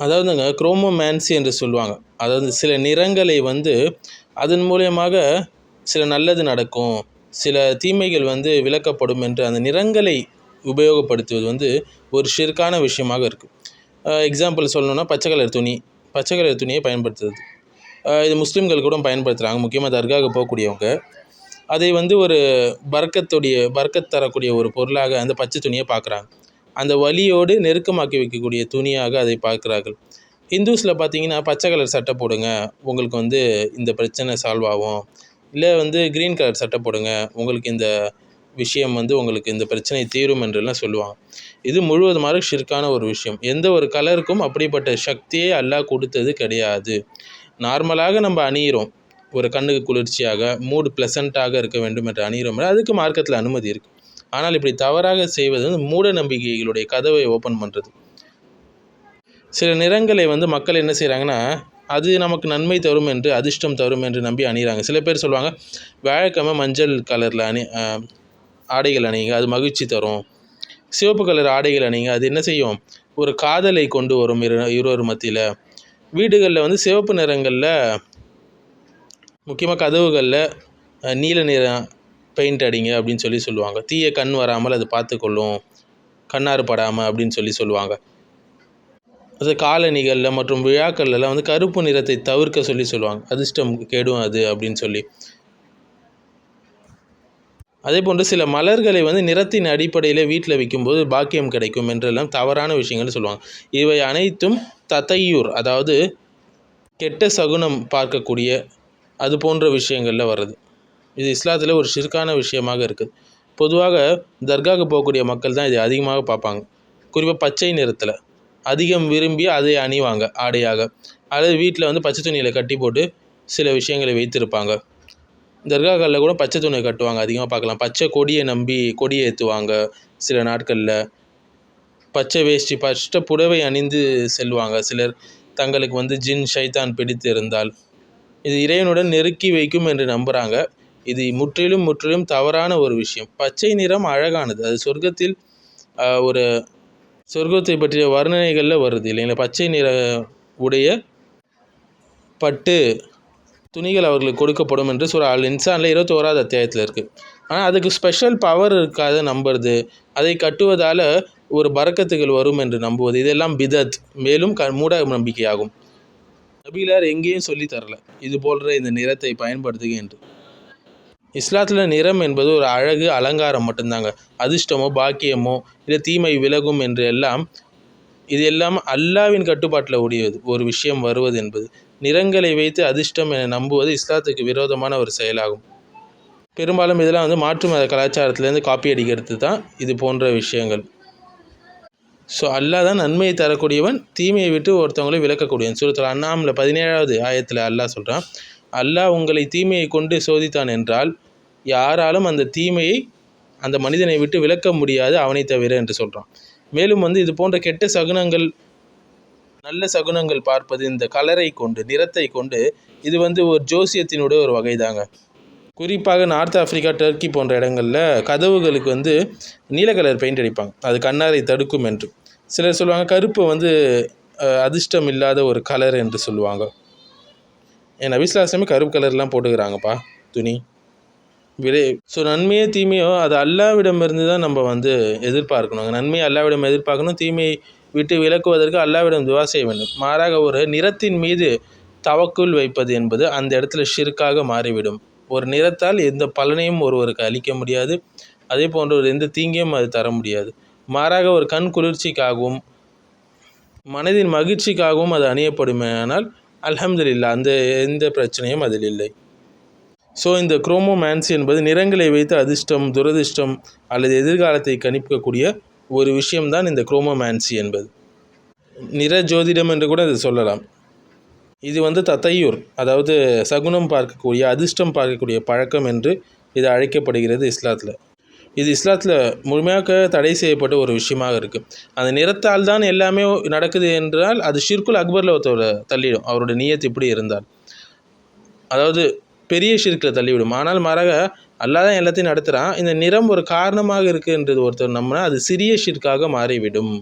அதாவதுங்க குரோமோமேன்சி என்று சொல்லுவாங்க. அதாவது சில நிறங்களை அதன் மூலியமாக சில நல்லது நடக்கும், சில தீமைகள் விலக்கப்படும் என்று அந்த நிறங்களை உபயோகப்படுத்துவது ஒரு ஷிர்கான விஷயமாக இருக்குது. எக்ஸாம்பிள் சொல்லணுன்னா பச்சை கலர் துணியை பயன்படுத்துறது. இது முஸ்லீம்கள் கூட பயன்படுத்துகிறாங்க. முக்கியமாக தர்காவுக்கு போகக்கூடியவங்க அதை ஒரு பரக்கத் தரக்கூடிய ஒரு பொருளாக அந்த பச்சை துணியை பார்க்குறாங்க. அந்த வலியோடு நெருக்கமாக்கி வைக்கக்கூடிய துணியாக அதை பார்க்குறார்கள். ஹிந்துஸில் பார்த்தீங்கன்னா பச்சை கலர் சட்டை போடுங்க, உங்களுக்கு இந்த பிரச்சனை சால்வ் ஆகும். இல்லை க்ரீன் கலர் சட்டை போடுங்க, உங்களுக்கு இந்த விஷயம் உங்களுக்கு இந்த பிரச்சனை தீரும் என்றெல்லாம் சொல்லுவாங்க. இது முழுவதுமாக ஷிர்கான ஒரு விஷயம். எந்த ஒரு கலருக்கும் அப்படிப்பட்ட சக்தியே அல்லாஹ் கொடுத்தது கிடையாது. நார்மலாக நம்ம அணியிறோம், ஒரு கண்ணுக்கு குளிர்ச்சியாக மூடு ப்ளசண்ட்டாக இருக்க வேண்டும் என்று அணியிறோம். அதுக்கு மார்க்கத்தில் அனுமதி இருக்குது. ஆனால் இப்படி தவறாக செய்வது மூட நம்பிக்கைகளுடைய கதவை ஓப்பன் பண்ணுறது. சில நிறங்களை மக்கள் என்ன செய்கிறாங்கன்னா, அது நமக்கு நன்மை தரும் என்று, அதிர்ஷ்டம் தரும் என்று நம்பி அணிகிறாங்க. சில பேர் சொல்லுவாங்க, வியாழக்கிழமை மஞ்சள் கலரில் ஆடைகள் அணிங்க, அது மகிழ்ச்சி தரும். சிவப்பு கலர் ஆடைகள் அணிங்க, அது என்ன செய்யும், ஒரு காதலை கொண்டு வரும் இருவர் மத்தியில். வீடுகளில் சிவப்பு நிறங்களில், முக்கியமாக கதவுகளில் நீல நிற பெயிண்ட் அடிங்க அப்படின்னு சொல்லுவாங்க. தீய கண் வராமல் அது பார்த்துக்கொள்ளும், கண்ணாறு படாமல் அப்படின்னு சொல்லுவாங்க. அது காலணிகளில் மற்றும் விழாக்கள்லாம் கருப்பு நிறத்தை தவிர்க்க சொல்லுவாங்க. அதிர்ஷ்டம் கேடும் அது அப்படின்னு சொல்லி. அதே போன்று சில மலர்களை நிறத்தின் அடிப்படையில் வீட்டில் வைக்கும்போது பாக்கியம் கிடைக்கும் என்றெல்லாம் தவறான விஷயங்கள் சொல்லுவாங்க. இவை அனைத்தும் தத்தையூர், அதாவது கெட்ட சகுனம் பார்க்கக்கூடிய அது போன்ற விஷயங்களில் வர்றது. இது இஸ்லாத்தில் ஒரு ஷிர்கான விஷயமாக இருக்குது. பொதுவாக தர்காவுக்கு போகக்கூடிய மக்கள் தான் இதை அதிகமாக பார்ப்பாங்க. குறிப்பாக பச்சை நிறத்தில் அதிகம் விரும்பி அதை அணிவாங்க ஆடையாக. அல்லது வீட்டில் பச்சை துணியில் கட்டி போட்டு சில விஷயங்களை வைத்திருப்பாங்க. தர்காக்களில் கூட பச்சை துணியை கட்டுவாங்க, அதிகமாக பார்க்கலாம். பச்சை கொடியை நம்பி கொடியை ஏற்றுவாங்க. சில நாட்களில் பச்சை வேஷ்டி பச்சை புடவை அணிந்து செல்வாங்க. சிலர் தங்களுக்கு ஜின் ஷைத்தான் பிடித்து இருந்தால் இது இறைவனுடன் நெருக்கி வைக்கும் என்று நம்புகிறாங்க. இது முற்றிலும் தவறான ஒரு விஷயம். பச்சை நிறம் அழகானது, அது சொர்க்கத்தை பற்றிய வர்ணனைகளில் வருது இல்லைங்களா. பச்சை நிற உடைய பட்டு துணிகள் அவர்களுக்கு கொடுக்கப்படும் என்று சூரா அல் இன்சானில் 21வது அத்தியாயத்தில் இருக்குது. ஆனால் அதுக்கு ஸ்பெஷல் பவர் இருக்காது நம்புறது. அதை கட்டுவதால் ஒரு பரக்கத்துகள் வரும் என்று நம்புவது, இதெல்லாம் பிதத், மேலும் மூட நம்பிக்கையாகும். நபிகளார் எங்கேயும் சொல்லி தரல இது போன்ற இந்த நிறத்தை பயன்படுத்துக என்று. இஸ்லாத்தில் நிறம் என்பது ஒரு அழகு அலங்காரம் மட்டும்தாங்க. அதிர்ஷ்டமோ பாக்கியமோ இல்லை தீமை விலகும் என்று இது எல்லாம் அல்லாவின் கட்டுப்பாட்டில் உடையது ஒரு விஷயம் வருவது என்பது. நிறங்களை வைத்து அதிர்ஷ்டம் என நம்புவது இஸ்லாத்துக்கு விரோதமான ஒரு செயலாகும். பெரும்பாலும் இதெல்லாம் மாற்று மத கலாச்சாரத்திலேருந்து காப்பி அடிக்கிறது தான் இது போன்ற விஷயங்கள். ஸோ அல்லாஹ் தான் நன்மையை தரக்கூடியவன், தீமையை விட்டு ஒருத்தவங்களை விலக்கக்கூடியவன். சூரத்துல் அன்ஆம்ல 17வது ஆயத்தில் அல்லாஹ் சொல்கிறான், அல்லாஹ் உங்களை தீமையை கொண்டு சோதித்தான் என்றால் யாராலும் அந்த தீமையை அந்த மனிதனை விட்டு விலக்க முடியாது அவனை தவிர என்று சொல்கிறான். மேலும் இது போன்ற கெட்ட சகுனங்கள் நல்ல சகுனங்கள் பார்ப்பது இந்த கலரை கொண்டு, நிறத்தை கொண்டு, இது ஒரு ஜோசியத்தினுடைய ஒரு வகை தாங்க. குறிப்பாக நார்த் ஆஃப்ரிக்கா, டர்க்கி போன்ற இடங்களில் கதவுகளுக்கு நீல கலர் பெயிண்ட் அடிப்பாங்க, அது கண்ணாரை தடுக்கும் என்று. சிலர் சொல்லுவாங்க கருப்பு அதிர்ஷ்டம் இல்லாத ஒரு கலர் என்று சொல்லுவாங்க. நபி ஸல்லல்லாஹு அலைஹி வஸல்லம் கருப்பு கலர்லாம் போட்டுக்கிறாங்கப்பா துணி. ஸோ நன்மையோ தீமையோ அது அல்லாவிடமிருந்து தான் நம்ம எதிர்பார்க்கணும். நன்மையை அல்லாவிடம் எதிர்பார்க்கணும், தீமையை விட்டு விலக்குவதற்கு அல்லாவிடம் துவா செய்ய வேண்டும். மாறாக ஒரு நிறத்தின் மீது தவக்குல் வைப்பது என்பது அந்த இடத்துல ஷிர்காக மாறிவிடும். ஒரு நிறத்தால் எந்த பலனையும் ஒருவருக்கு அளிக்க முடியாது, அதே போன்ற எந்த தீங்கையும் அது தர முடியாது. மாறாக ஒரு கண் குளிர்ச்சிக்காகவும் மனதின் மகிழ்ச்சிக்காகவும் அது அணியப்படுமேயானால் அல்ஹம்துலில்லாஹ், அந்த எந்த பிரச்சனையும் அதில் இல்லை. ஸோ இந்த குரோமோமேன்சி என்பது நிறங்களை வைத்து அதிர்ஷ்டம், துரதிர்ஷ்டம் அல்லது எதிர்காலத்தை கணிக்கக்கூடிய ஒரு விஷயம்தான் இந்த குரோமோமேன்சி என்பது. நிற ஜோதிடம் என்று கூட இது சொல்லலாம். இது தத்தையூர், அதாவது சகுனம் பார்க்கக்கூடிய, அதிர்ஷ்டம் பார்க்கக்கூடிய பழக்கம் என்று இது அழைக்கப்படுகிறது இஸ்லாத்தில். இது இஸ்லாத்தில் முழுமையாக தடை செய்யப்பட்ட ஒரு விஷயமாக இருக்குது. அந்த நிறத்தால் தான் எல்லாமே நடக்குது என்றால் அது ஷிர்குல் அக்பரில் ஒருத்தவரை தள்ளிடும், அவருடைய நியத் இப்படி இருந்தால். அதாவது பெரிய ஷிர்கில் தள்ளிவிடும். ஆனால் மாறாக அல்லாஹ் தான் எல்லாத்தையும் நடத்துகிறான், இந்த நிறம் ஒரு காரணமாக இருக்குன்றது ஒருத்தர் நம்பினா அது சிறிய ஷிர்காக மாறிவிடும்.